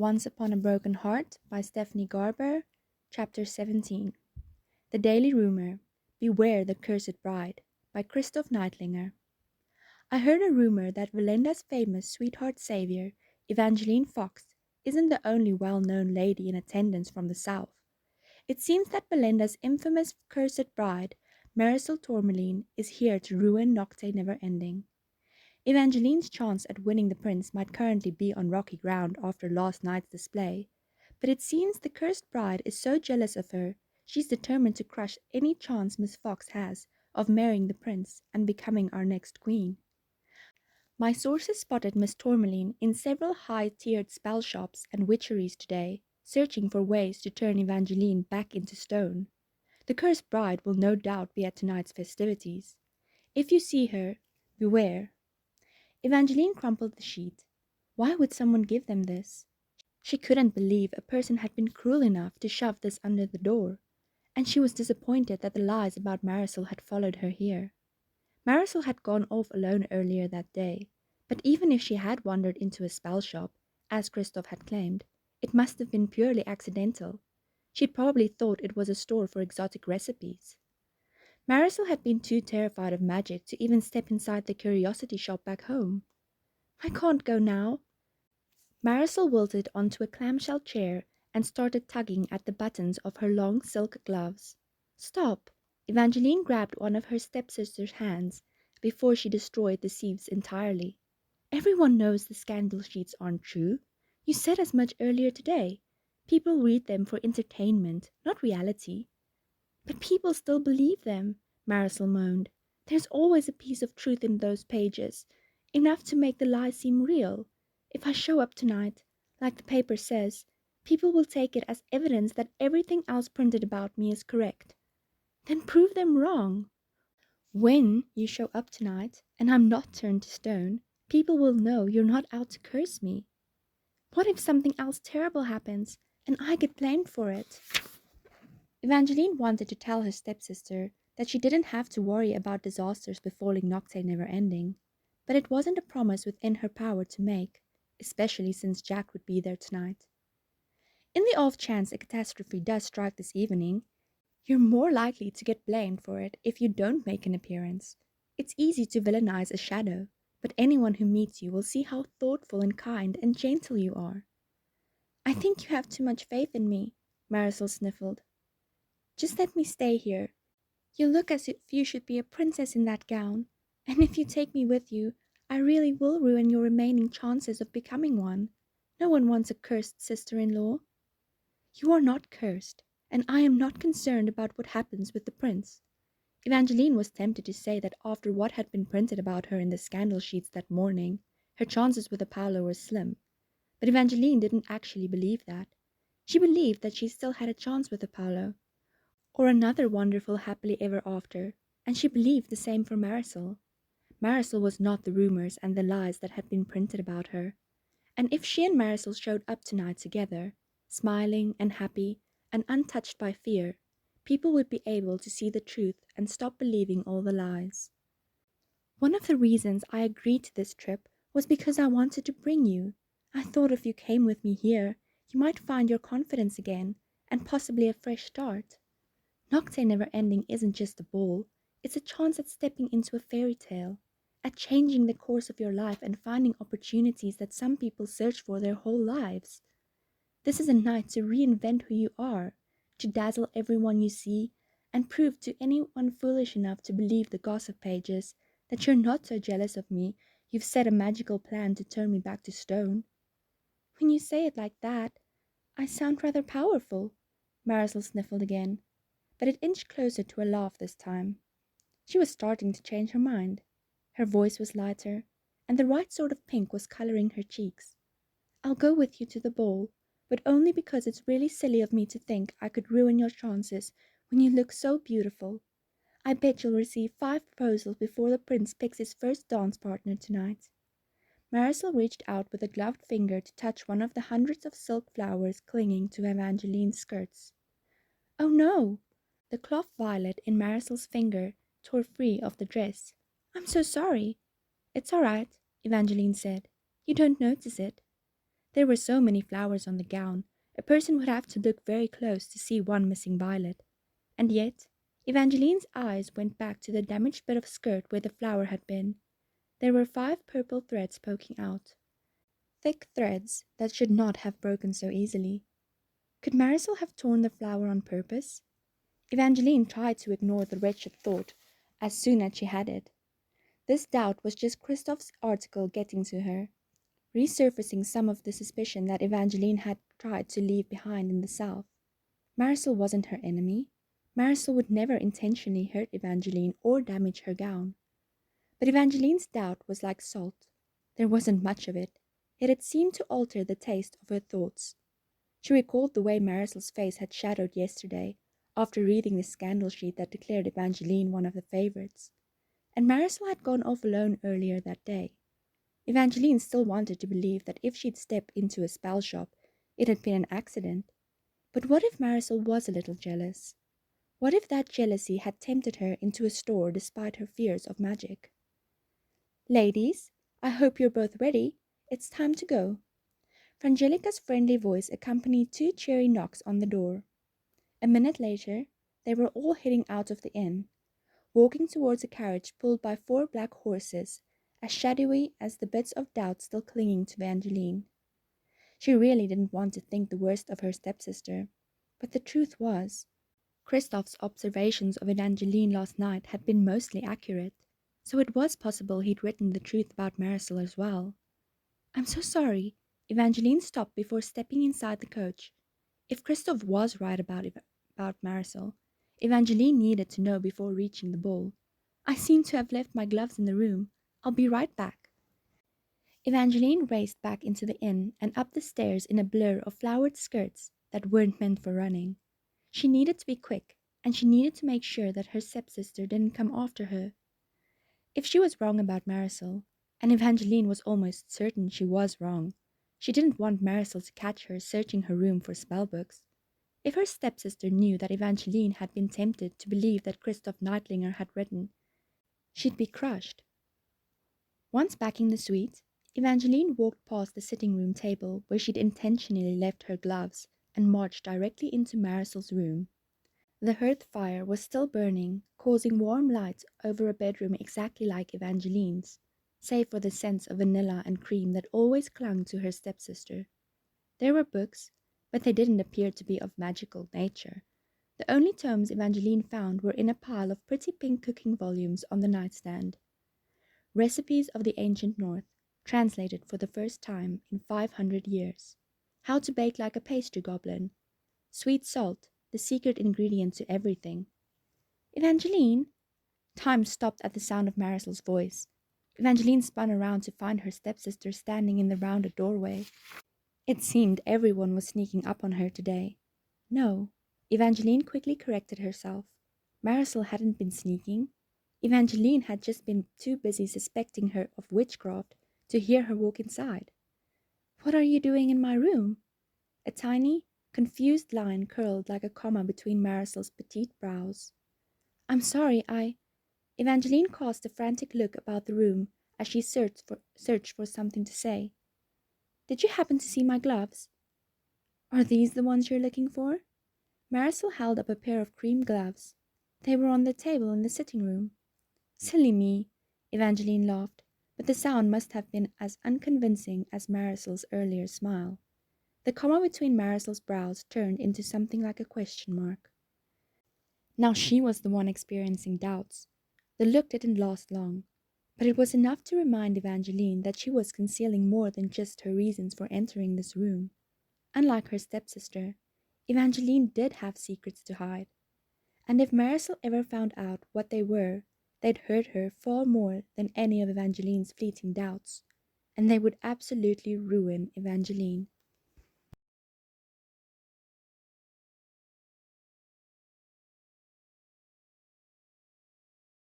Once Upon a Broken Heart by Stephanie Garber, Chapter 17. The Daily Rumor, Beware the Cursed Bride by Christoph Neidlinger. I heard a rumor that Belinda's famous sweetheart savior, Evangeline Fox, isn't the only well-known lady in attendance from the South. It seems that Belinda's infamous cursed bride, Marisol Tourmaline, is here to ruin Nocte Never Ending. Evangeline's chance at winning the prince might currently be on rocky ground after last night's display, but it seems the cursed bride is so jealous of her, she's determined to crush any chance Miss Fox has of marrying the prince and becoming our next queen. My sources spotted Miss Tourmaline in several high-tiered spell shops and witcheries today, searching for ways to turn Evangeline back into stone. The cursed bride will no doubt be at tonight's festivities. If you see her, beware. Evangeline crumpled the sheet. Why would someone give them this? She couldn't believe a person had been cruel enough to shove this under the door, and she was disappointed that the lies about Marisol had followed her here. Marisol had gone off alone earlier that day, but even if she had wandered into a spell shop, as Christoph had claimed, it must have been purely accidental. She'd probably thought it was a store for exotic recipes. Marisol had been too terrified of magic to even step inside the curiosity shop back home. I can't go now. Marisol wilted onto a clamshell chair and started tugging at the buttons of her long silk gloves. Stop! Evangeline grabbed one of her stepsister's hands before she destroyed the sieves entirely. Everyone knows the scandal sheets aren't true. You said as much earlier today. People read them for entertainment, not reality. But people still believe them, Marisol moaned. There's always a piece of truth in those pages, enough to make the lie seem real. If I show up tonight, like the paper says, people will take it as evidence that everything else printed about me is correct. Then prove them wrong. When you show up tonight, and I'm not turned to stone, people will know you're not out to curse me. What if something else terrible happens, and I get blamed for it? Evangeline wanted to tell her stepsister that she didn't have to worry about disasters befalling Nocte Never Ending, but it wasn't a promise within her power to make, especially since Jack would be there tonight. In the off chance a catastrophe does strike this evening, you're more likely to get blamed for it if you don't make an appearance. It's easy to villainize a shadow, but anyone who meets you will see how thoughtful and kind and gentle you are. I think you have too much faith in me, Marisol sniffled. Just let me stay here. You look as if you should be a princess in that gown, and if you take me with you, I really will ruin your remaining chances of becoming one. No one wants a cursed sister-in-law. You are not cursed, and I am not concerned about what happens with the prince. Evangeline was tempted to say that after what had been printed about her in the scandal sheets that morning, her chances with Apollo were slim. But Evangeline didn't actually believe that. She believed that she still had a chance with Apollo, or another wonderful happily ever after, and she believed the same for Marisol. Marisol was not the rumors and the lies that had been printed about her, and if she and Marisol showed up tonight together, smiling and happy and untouched by fear, people would be able to see the truth and stop believing all the lies. One of the reasons I agreed to this trip was because I wanted to bring you. I thought if you came with me here, you might find your confidence again and possibly a fresh start. Nocte Never Ending isn't just a ball, it's a chance at stepping into a fairy tale, at changing the course of your life and finding opportunities that some people search for their whole lives. This is a night to reinvent who you are, to dazzle everyone you see, and prove to anyone foolish enough to believe the gossip pages that you're not so jealous of me you've set a magical plan to turn me back to stone. When you say it like that, I sound rather powerful, Marisol sniffled again, but it inched closer to a laugh this time. She was starting to change her mind. Her voice was lighter, and the right sort of pink was coloring her cheeks. I'll go with you to the ball, but only because it's really silly of me to think I could ruin your chances when you look so beautiful. I bet you'll receive 5 proposals before the prince picks his first dance partner tonight. Marisol reached out with a gloved finger to touch one of the hundreds of silk flowers clinging to Evangeline's skirts. Oh no! The cloth violet in Marisol's finger tore free of the dress. I'm so sorry. It's all right, Evangeline said. You don't notice it. There were so many flowers on the gown, a person would have to look very close to see one missing violet. And yet, Evangeline's eyes went back to the damaged bit of skirt where the flower had been. There were 5 purple threads poking out. Thick threads that should not have broken so easily. Could Marisol have torn the flower on purpose? Evangeline tried to ignore the wretched thought as soon as she had it. This doubt was just Christophe's article getting to her, resurfacing some of the suspicion that Evangeline had tried to leave behind in the South. Marisol wasn't her enemy. Marisol would never intentionally hurt Evangeline or damage her gown. But Evangeline's doubt was like salt. There wasn't much of it, yet it seemed to alter the taste of her thoughts. She recalled the way Marisol's face had shadowed yesterday, after reading the scandal sheet that declared Evangeline one of the favorites. And Marisol had gone off alone earlier that day. Evangeline still wanted to believe that if she'd stepped into a spell shop, it had been an accident. But what if Marisol was a little jealous? What if that jealousy had tempted her into a store despite her fears of magic? Ladies, I hope you're both ready. It's time to go. Frangelica's friendly voice accompanied 2 cheery knocks on the door. A minute later, they were all heading out of the inn, walking towards a carriage pulled by 4 black horses, as shadowy as the bits of doubt still clinging to Evangeline. She really didn't want to think the worst of her stepsister, but the truth was, Christophe's observations of Evangeline last night had been mostly accurate, so it was possible he'd written the truth about Marisol as well. I'm so sorry. Evangeline stopped before stepping inside the coach. If Christophe was right about Marisol, Evangeline needed to know before reaching the ball. I seem to have left my gloves in the room. I'll be right back. Evangeline raced back into the inn and up the stairs in a blur of flowered skirts that weren't meant for running. She needed to be quick, and she needed to make sure that her stepsister didn't come after her. If she was wrong about Marisol, and Evangeline was almost certain she was wrong, she didn't want Marisol to catch her searching her room for spellbooks. If her stepsister knew that Evangeline had been tempted to believe that Christophe Neitlinger had written, she'd be crushed. Once back in the suite, Evangeline walked past the sitting room table where she'd intentionally left her gloves and marched directly into Marisol's room. The hearth fire was still burning, causing warm light over a bedroom exactly like Evangeline's, save for the scents of vanilla and cream that always clung to her stepsister. There were books, but they didn't appear to be of magical nature. The only tomes Evangeline found were in a pile of pretty pink cooking volumes on the nightstand. Recipes of the Ancient North, translated for the first time in 500 years. How to bake like a pastry goblin. Sweet salt, the secret ingredient to everything. Evangeline? Time stopped at the sound of Marisol's voice. Evangeline spun around to find her stepsister standing in the rounded doorway. It seemed everyone was sneaking up on her today. No, Evangeline quickly corrected herself. Marisol hadn't been sneaking. Evangeline had just been too busy suspecting her of witchcraft to hear her walk inside. What are you doing in my room? A tiny, confused line curled like a comma between Marisol's petite brows. I'm sorry, Evangeline cast a frantic look about the room as she searched for something to say. Did you happen to see my gloves? Are these the ones you're looking for? Marisol held up a pair of cream gloves. They were on the table in the sitting room. Silly me, Evangeline laughed, but the sound must have been as unconvincing as Marisol's earlier smile. The comma between Marisol's brows turned into something like a question mark. Now she was the one experiencing doubts. The look didn't last long, but it was enough to remind Evangeline that she was concealing more than just her reasons for entering this room. Unlike her stepsister, Evangeline did have secrets to hide, and if Marisol ever found out what they were, they'd hurt her far more than any of Evangeline's fleeting doubts, and they would absolutely ruin Evangeline.